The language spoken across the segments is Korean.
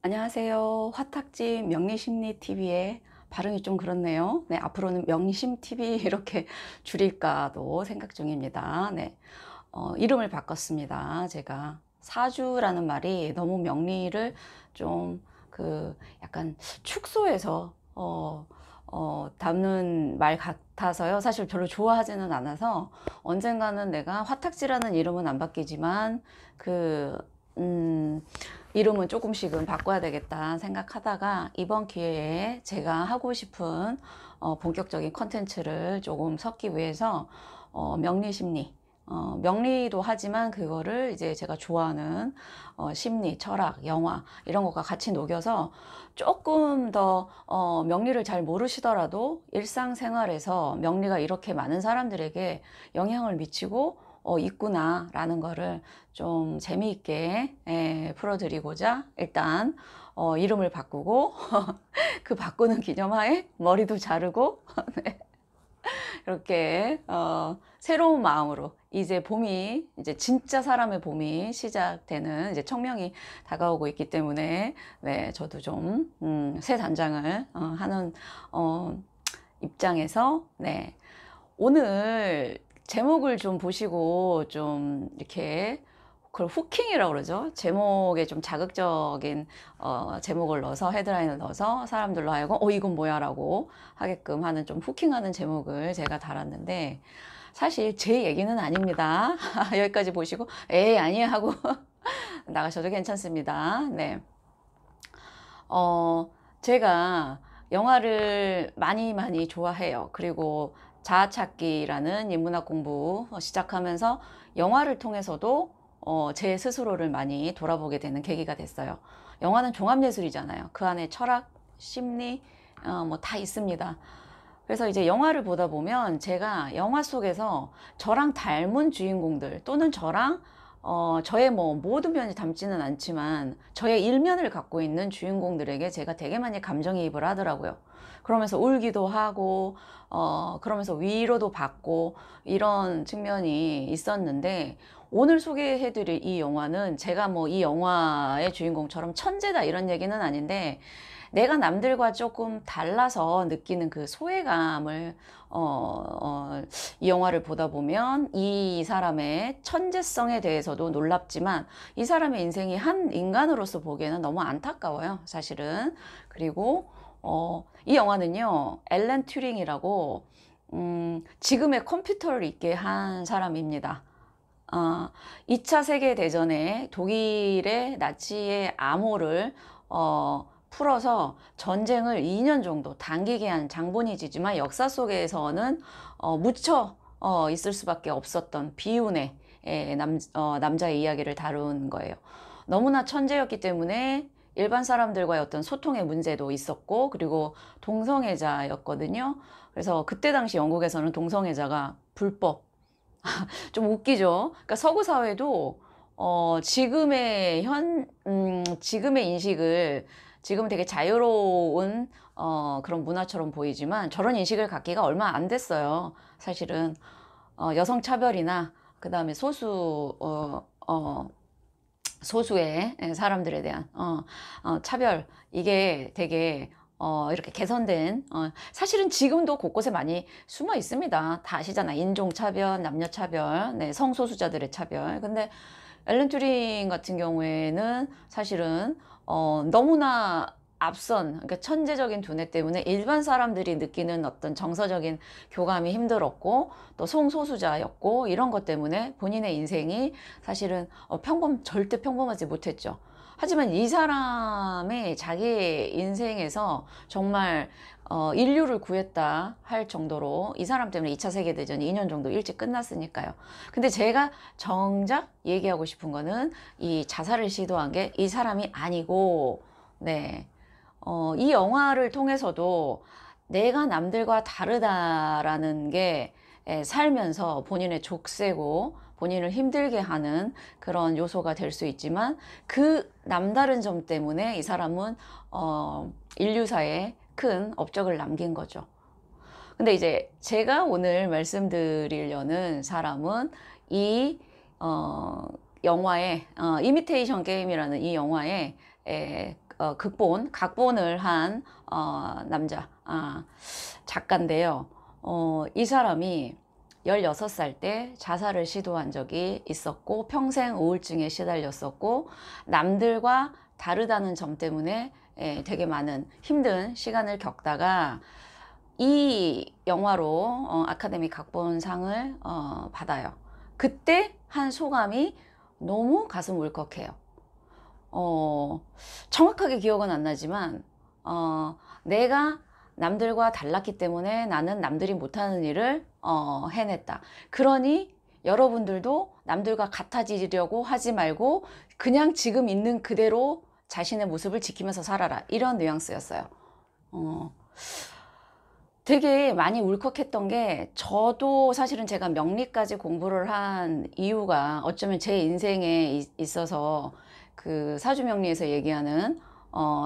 안녕하세요. 화탁집 명리심리TV의 발음이 좀 그렇네요. 네, 앞으로는 명심TV 이렇게 줄일까도 생각 중입니다. 네, 이름을 바꿨습니다. 제가 사주라는 말이 너무 명리를 좀 약간 축소해서 담는 말 같아서요. 사실 별로 좋아하지는 않아서 언젠가는 내가 화탁지라는 이름은 안 바뀌지만 음, 이름은 조금씩은 바꿔야 되겠다 생각하다가 이번 기회에 제가 하고 싶은 본격적인 컨텐츠를 조금 섞기 위해서 명리심리, 명리도 하지만 그거를 이제 제가 좋아하는 심리, 철학, 영화 이런 것과 같이 녹여서 조금 더 명리를 잘 모르시더라도 일상생활에서 명리가 이렇게 많은 사람들에게 영향을 미치고 있구나 라는 거를 좀 재미있게 풀어드리고자 일단 이름을 바꾸고 그 바꾸는 기념하에 머리도 자르고 네, 이렇게 새로운 마음으로 이제 봄이 이제 진짜 사람의 봄이 시작되는 이제 청명이 다가오고 있기 때문에 네, 저도 좀 새 단장을 하는 입장에서 네, 오늘 제목을 좀 보시고 좀 이렇게 그걸 후킹이라고 그러죠. 제목에 좀 자극적인 제목을 넣어서 헤드라인을 넣어서 사람들로 하여금 이건 뭐야 라고 하게끔 하는 좀 후킹하는 제목을 제가 달았는데 사실 제 얘기는 아닙니다. 여기까지 보시고 에이 아니야 하고 나가셔도 괜찮습니다. 네. 제가 영화를 많이 좋아해요. 그리고 자아찾기라는 인문학 공부 시작하면서 영화를 통해서도 제 스스로를 많이 돌아보게 되는 계기가 됐어요. 영화는 종합예술이잖아요. 그 안에 철학, 심리, 뭐 다 있습니다. 그래서 이제 영화를 보다 보면 제가 영화 속에서 저랑 닮은 주인공들 또는 저의 뭐 모든 면이 담지는 않지만 저의 일면을 갖고 있는 주인공들에게 제가 되게 많이 감정이입을 하더라고요. 그러면서 울기도 하고, 그러면서 위로도 받고, 이런 측면이 있었는데, 오늘 소개해드릴 이 영화는 제가 뭐 이 영화의 주인공처럼 천재다 이런 얘기는 아닌데, 내가 남들과 조금 달라서 느끼는 그 소외감을 이 영화를 보다 보면 이 사람의 천재성에 대해서도 놀랍지만 이 사람의 인생이 한 인간으로서 보기에는 너무 안타까워요, 사실은. 그리고 이 영화는요, 앨런 튜링이라고 지금의 컴퓨터를 있게 한 사람입니다. 2차 세계대전에 독일의 나치의 암호를 풀어서 전쟁을 2년 정도 당기게 한 장본인이지만 역사 속에서는 묻혀 있을 수밖에 없었던 비운의 남자의 이야기를 다룬 거예요. 너무나 천재였기 때문에 일반 사람들과의 어떤 소통의 문제도 있었고, 그리고 동성애자였거든요. 그래서 그때 당시 영국에서는 동성애자가 불법, 좀 웃기죠. 그러니까 서구 사회도 지금의 인식을 지금 되게 자유로운 그런 문화처럼 보이지만 저런 인식을 갖기가 얼마 안 됐어요. 사실은 여성 차별이나 그 다음에 소수의 사람들에 대한 차별 이게 되게 이렇게 개선된 사실은 지금도 곳곳에 많이 숨어 있습니다. 다 아시잖아. 인종차별, 남녀차별, 네, 성소수자들의 차별. 근데 앨런 튜링 같은 경우에는 사실은 너무나 앞선, 그러니까 천재적인 두뇌 때문에 일반 사람들이 느끼는 어떤 정서적인 교감이 힘들었고, 또 성소수자였고, 이런 것 때문에 본인의 인생이 사실은 절대 평범하지 못했죠. 하지만 이 사람의 자기의 인생에서 정말 인류를 구했다 할 정도로 이 사람 때문에 2차 세계대전이 2년 정도 일찍 끝났으니까요. 근데 제가 정작 얘기하고 싶은 거는 이 자살을 시도한 게 이 사람이 아니고, 네. 이 영화를 통해서도 내가 남들과 다르다라는 게 살면서 본인의 족쇄고 본인을 힘들게 하는 그런 요소가 될 수 있지만 그 남다른 점 때문에 이 사람은 인류사에 큰 업적을 남긴 거죠. 근데 이제 제가 오늘 말씀드리려는 사람은 이 영화의 이미테이션 게임이라는 이 영화의 각본을 한 남자 작가인데요. 이 사람이 16살 때 자살을 시도한 적이 있었고 평생 우울증에 시달렸었고 남들과 다르다는 점 때문에 되게 많은 힘든 시간을 겪다가 이 영화로 아카데미 각본상을 받아요. 그때 한 소감이 너무 가슴 울컥해요. 정확하게 기억은 안 나지만 내가 남들과 달랐기 때문에 나는 남들이 못하는 일을 해냈다. 그러니 여러분들도 남들과 같아지려고 하지 말고 그냥 지금 있는 그대로 자신의 모습을 지키면서 살아라. 이런 뉘앙스였어요. 되게 많이 울컥했던 게 저도 사실은 제가 명리까지 공부를 한 이유가 어쩌면 제 인생에 있어서 그 사주명리에서 얘기하는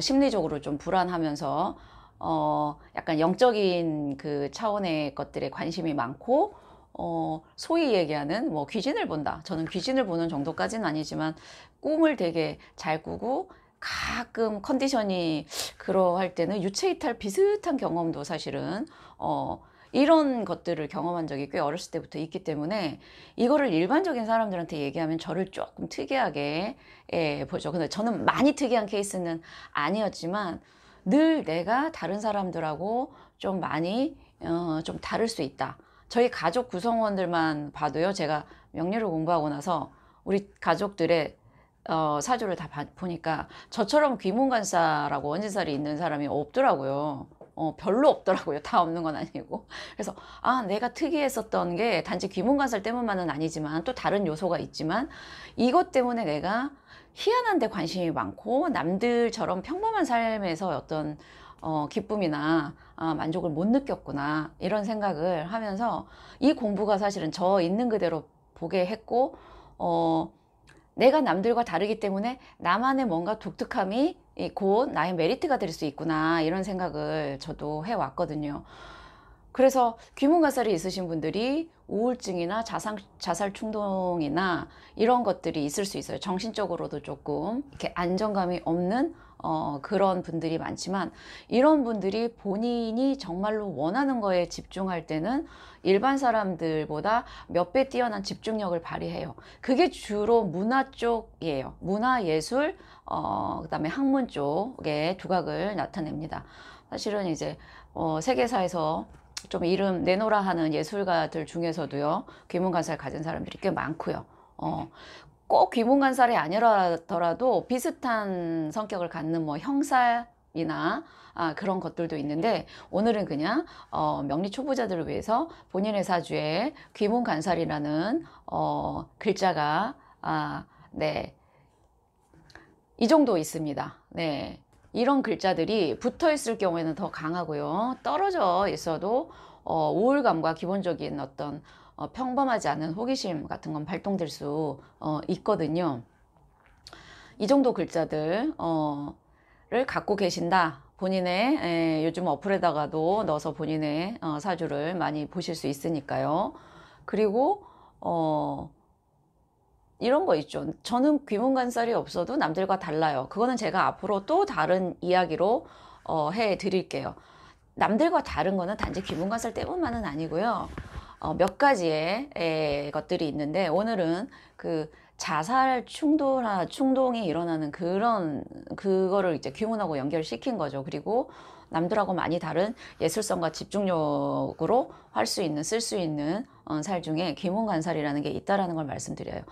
심리적으로 좀 불안하면서 약간 영적인 그 차원의 것들에 관심이 많고 소위 얘기하는 뭐 귀신을 본다. 저는 귀신을 보는 정도까지는 아니지만 꿈을 되게 잘 꾸고 가끔 컨디션이 그러할 때는 유체이탈 비슷한 경험도 사실은 이런 것들을 경험한 적이 꽤 어렸을 때부터 있기 때문에 이거를 일반적인 사람들한테 얘기하면 저를 조금 특이하게 보죠. 근데 저는 많이 특이한 케이스는 아니었지만 늘 내가 다른 사람들하고 좀 많이 좀 다를 수 있다. 저희 가족 구성원들만 봐도요. 제가 명리를 공부하고 나서 우리 가족들의 사주를 다 보니까 저처럼 귀문관사라고 원진살이 있는 사람이 없더라고요. 별로 없더라고요. 다 없는 건 아니고. 그래서 내가 특이했었던 게 단지 귀문관살 때문만은 아니지만 또 다른 요소가 있지만 이것 때문에 내가 희한한 데 관심이 많고 남들처럼 평범한 삶에서 어떤 기쁨이나 만족을 못 느꼈구나 이런 생각을 하면서 이 공부가 사실은 저 있는 그대로 보게 했고 내가 남들과 다르기 때문에 나만의 뭔가 독특함이 곧 나의 메리트가 될 수 있구나 이런 생각을 저도 해왔거든요. 그래서 귀문가살이 있으신 분들이 우울증이나 자살 충동이나 이런 것들이 있을 수 있어요. 정신적으로도 조금 이렇게 안정감이 없는 그런 분들이 많지만 이런 분들이 본인이 정말로 원하는 거에 집중할 때는 일반 사람들보다 몇 배 뛰어난 집중력을 발휘해요. 그게 주로 문화 쪽이에요. 문화, 예술, 그다음에 학문 쪽의 두각을 나타냅니다. 사실은 이제 세계사에서 좀 이름 내놓으라 하는 예술가들 중에서도요 귀문관살 가진 사람들이 꽤 많고요. 꼭 귀문관살이 아니라더라도 비슷한 성격을 갖는 뭐 형살이나 그런 것들도 있는데 오늘은 그냥 명리 초보자들을 위해서 본인의 사주에 귀문관살이라는 글자가 네, 이 정도 있습니다. 네. 이런 글자들이 붙어 있을 경우에는 더 강하고요. 떨어져 있어도 우울감과 기본적인 어떤 평범하지 않은 호기심 같은 건 발동될 수 있거든요. 이 정도 글자들 를 갖고 계신다. 본인의 요즘 어플에다가도 넣어서 본인의 사주를 많이 보실 수 있으니까요. 그리고 이런 거 있죠. 저는 귀문관살이 없어도 남들과 달라요. 그거는 제가 앞으로 또 다른 이야기로 해 드릴게요. 남들과 다른 거는 단지 귀문관살 때문만은 아니고요. 몇 가지의 것들이 있는데 오늘은 그 자살 충동이 일어나는 그거를 이제 귀문하고 연결시킨 거죠. 그리고 남들하고 많이 다른 예술성과 집중력으로 쓸 수 있는 살 중에 귀문관살이라는 게 있다라는 걸 말씀드려요.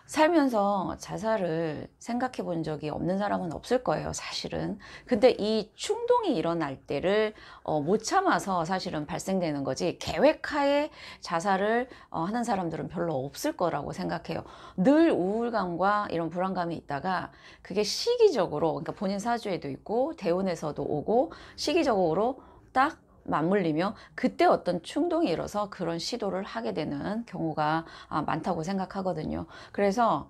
살면서 자살을 생각해 본 적이 없는 사람은 없을 거예요, 사실은. 근데 이 충동이 일어날 때를 못 참아서 사실은 발생되는 거지, 계획하에 자살을 하는 사람들은 별로 없을 거라고 생각해요. 늘 우울감과 이런 불안감이 있다가 그게 시기적으로, 그러니까 본인 사주에도 있고 대운에서도 오고 시기적으로 딱 맞물리며 그때 어떤 충동이 일어서 그런 시도를 하게 되는 경우가 많다고 생각하거든요. 그래서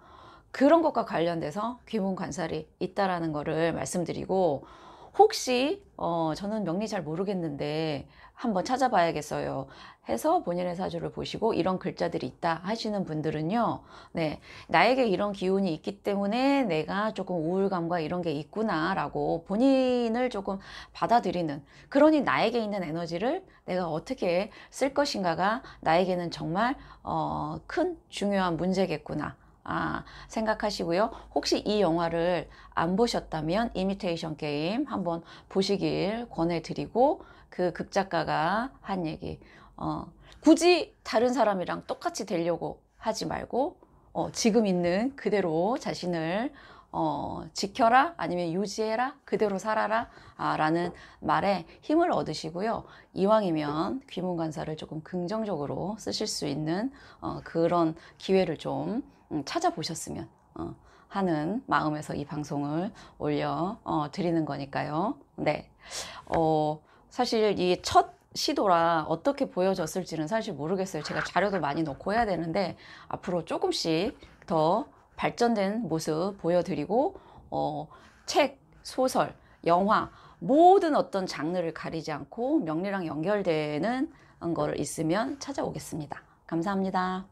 그런 것과 관련돼서 귀문관살이 있다라는 거를 말씀드리고, 혹시 저는 명리 잘 모르겠는데 한번 찾아봐야겠어요 해서 본인의 사주를 보시고 이런 글자들이 있다 하시는 분들은요, 네, 나에게 이런 기운이 있기 때문에 내가 조금 우울감과 이런 게 있구나 라고 본인을 조금 받아들이는, 그러니 나에게 있는 에너지를 내가 어떻게 쓸 것인가가 나에게는 정말 큰 중요한 문제겠구나 생각하시고요. 혹시 이 영화를 안 보셨다면 이미테이션 게임 한번 보시길 권해드리고, 그 극작가가 한 얘기, 굳이 다른 사람이랑 똑같이 되려고 하지 말고 지금 있는 그대로 자신을 지켜라, 아니면 유지해라, 그대로 살아라 라는 말에 힘을 얻으시고요. 이왕이면 귀문관사를 조금 긍정적으로 쓰실 수 있는 그런 기회를 좀 찾아보셨으면 하는 마음에서 이 방송을 올려 드리는 거니까요. 네. 사실 이 첫 시도라 어떻게 보여졌을지는 사실 모르겠어요. 제가 자료도 많이 넣고 해야 되는데 앞으로 조금씩 더 발전된 모습 보여드리고 책, 소설, 영화 모든 어떤 장르를 가리지 않고 명리랑 연결되는 거를 있으면 찾아오겠습니다. 감사합니다.